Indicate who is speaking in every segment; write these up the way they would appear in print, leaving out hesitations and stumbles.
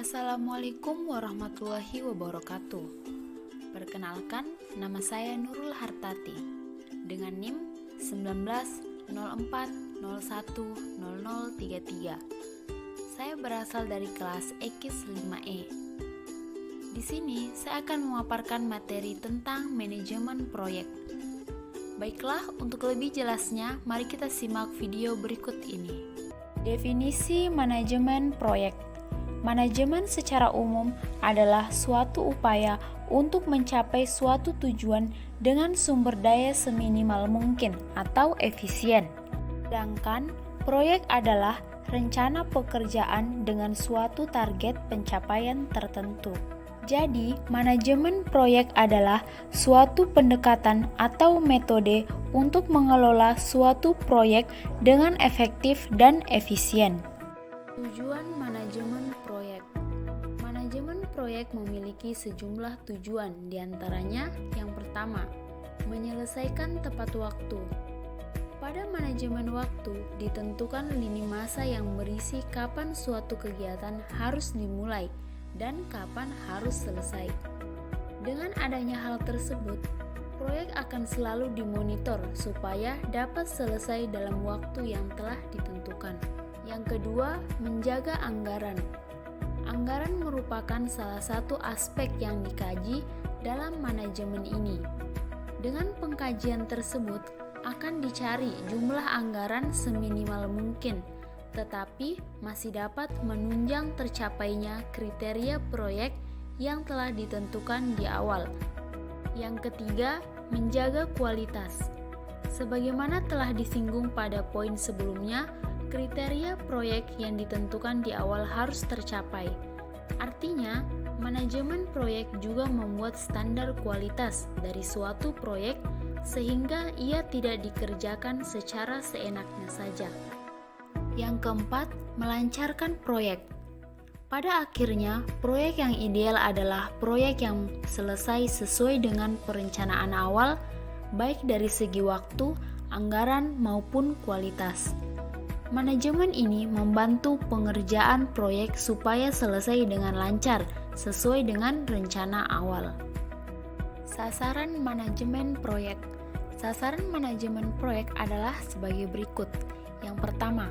Speaker 1: Assalamualaikum warahmatullahi wabarakatuh. Perkenalkan, nama saya Nurul Hartati dengan NIM 1904010033. Saya berasal dari kelas EKIS 5E. Di sini saya akan memaparkan materi tentang manajemen proyek. Baiklah, untuk lebih jelasnya, mari kita simak video berikut ini. Definisi manajemen proyek. Manajemen secara umum adalah suatu upaya untuk mencapai suatu tujuan dengan sumber daya seminimal mungkin atau efisien. Sedangkan proyek adalah rencana pekerjaan dengan suatu target pencapaian tertentu. Jadi, manajemen proyek adalah suatu pendekatan atau metode untuk mengelola suatu proyek dengan efektif dan efisien. Tujuan manajemen proyek. Manajemen proyek memiliki sejumlah tujuan, diantaranya yang pertama, menyelesaikan tepat waktu. Pada manajemen waktu, ditentukan lini masa yang berisi kapan suatu kegiatan harus dimulai dan kapan harus selesai. Dengan adanya hal tersebut, proyek akan selalu dimonitor supaya dapat selesai dalam waktu yang telah ditentukan. Yang kedua, menjaga anggaran. Anggaran merupakan salah satu aspek yang dikaji dalam manajemen ini. Dengan pengkajian tersebut, akan dicari jumlah anggaran seminimal mungkin, tetapi masih dapat menunjang tercapainya kriteria proyek yang telah ditentukan di awal. Yang ketiga, menjaga kualitas. Sebagaimana telah disinggung pada poin sebelumnya, kriteria proyek yang ditentukan di awal harus tercapai. Artinya, manajemen proyek juga membuat standar kualitas dari suatu proyek sehingga ia tidak dikerjakan secara seenaknya saja. Yang keempat, melancarkan proyek. Pada akhirnya, proyek yang ideal adalah proyek yang selesai sesuai dengan perencanaan awal, baik dari segi waktu, anggaran, maupun kualitas. Manajemen ini membantu pengerjaan proyek supaya selesai dengan lancar sesuai dengan rencana awal. Sasaran manajemen proyek. Sasaran manajemen proyek adalah sebagai berikut. Yang pertama,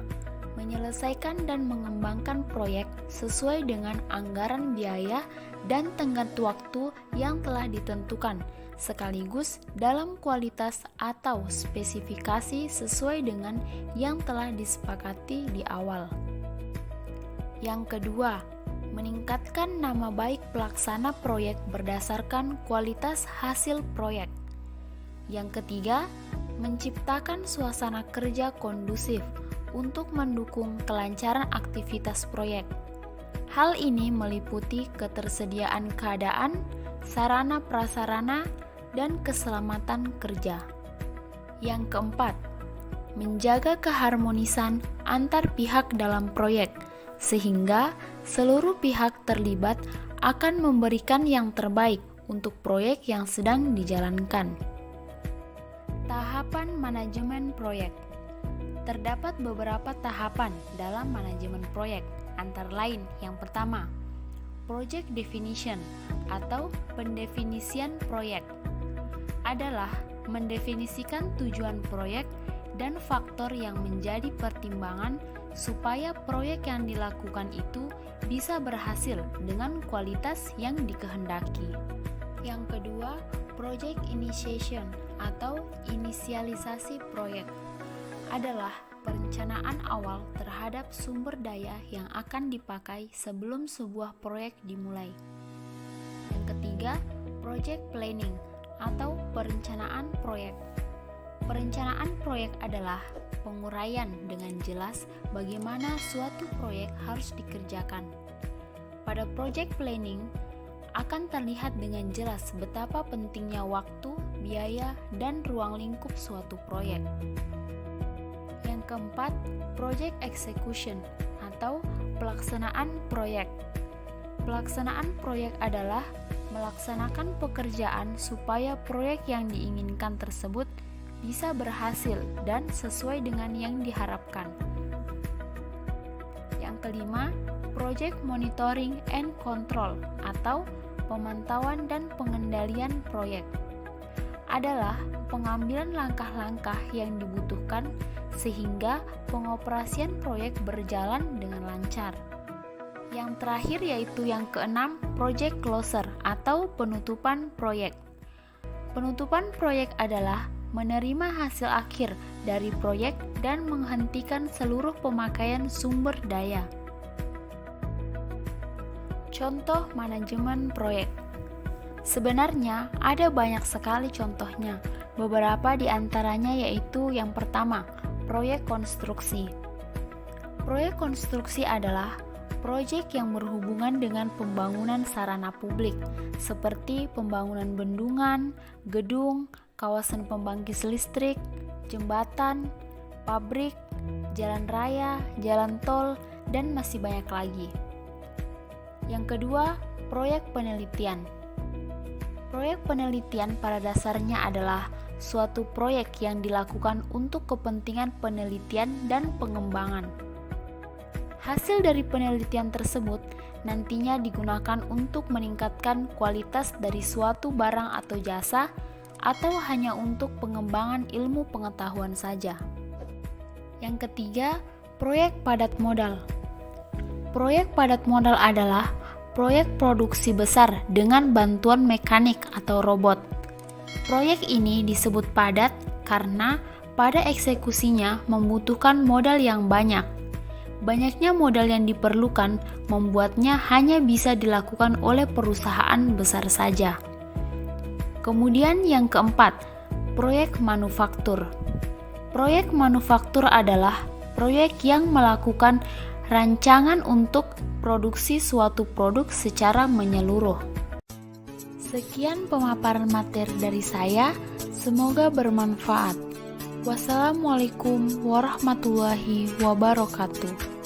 Speaker 1: menyelesaikan dan mengembangkan proyek sesuai dengan anggaran biaya dan tenggat waktu yang telah ditentukan, sekaligus dalam kualitas atau spesifikasi sesuai dengan yang telah disepakati di awal. Yang kedua, meningkatkan nama baik pelaksana proyek berdasarkan kualitas hasil proyek. Yang ketiga, menciptakan suasana kerja kondusif untuk mendukung kelancaran aktivitas proyek. Hal ini meliputi ketersediaan keadaan, sarana prasarana, dan keselamatan kerja. Yang keempat, menjaga keharmonisan antar pihak dalam proyek, sehingga seluruh pihak terlibat akan memberikan yang terbaik untuk proyek yang sedang dijalankan. Tahapan manajemen proyek. Terdapat beberapa tahapan dalam manajemen proyek, antara lain yang pertama, project definition atau pendefinisian proyek adalah mendefinisikan tujuan proyek dan faktor yang menjadi pertimbangan supaya proyek yang dilakukan itu bisa berhasil dengan kualitas yang dikehendaki. Yang kedua, project initiation atau inisialisasi proyek adalah perencanaan awal terhadap sumber daya yang akan dipakai sebelum sebuah proyek dimulai. Yang ketiga, project planning atau perencanaan proyek. Perencanaan proyek adalah penguraian dengan jelas bagaimana suatu proyek harus dikerjakan. Pada project planning akan terlihat dengan jelas betapa pentingnya waktu, biaya, dan ruang lingkup suatu proyek. Yang keempat, project execution atau pelaksanaan proyek. Pelaksanaan proyek adalah melaksanakan pekerjaan supaya proyek yang diinginkan tersebut bisa berhasil dan sesuai dengan yang diharapkan. Yang kelima, Project Monitoring and Control atau pemantauan dan pengendalian proyek adalah pengambilan langkah-langkah yang dibutuhkan sehingga pengoperasian proyek berjalan dengan lancar. Yang terakhir yaitu yang keenam, Project Closure atau penutupan proyek. Penutupan proyek adalah menerima hasil akhir dari proyek dan menghentikan seluruh pemakaian sumber daya. Contoh manajemen proyek. Sebenarnya ada banyak sekali contohnya. Beberapa di antaranya yaitu yang pertama, proyek konstruksi. Proyek konstruksi adalah proyek yang berhubungan dengan pembangunan sarana publik seperti pembangunan bendungan, gedung, kawasan pembangkit listrik, jembatan, pabrik, jalan raya, jalan tol, dan masih banyak lagi. Yang kedua, proyek penelitian. Proyek penelitian pada dasarnya adalah suatu proyek yang dilakukan untuk kepentingan penelitian dan pengembangan. Hasil dari penelitian tersebut nantinya digunakan untuk meningkatkan kualitas dari suatu barang atau jasa atau hanya untuk pengembangan ilmu pengetahuan saja. Yang ketiga, proyek padat modal. Proyek padat modal adalah proyek produksi besar dengan bantuan mekanik atau robot. Proyek ini disebut padat karena pada eksekusinya membutuhkan modal yang banyak. Banyaknya modal yang diperlukan membuatnya hanya bisa dilakukan oleh perusahaan besar saja. Kemudian yang keempat, proyek manufaktur. Proyek manufaktur adalah proyek yang melakukan rancangan untuk produksi suatu produk secara menyeluruh. Sekian pemaparan materi dari saya, semoga bermanfaat. Wassalamualaikum warahmatullahi wabarakatuh.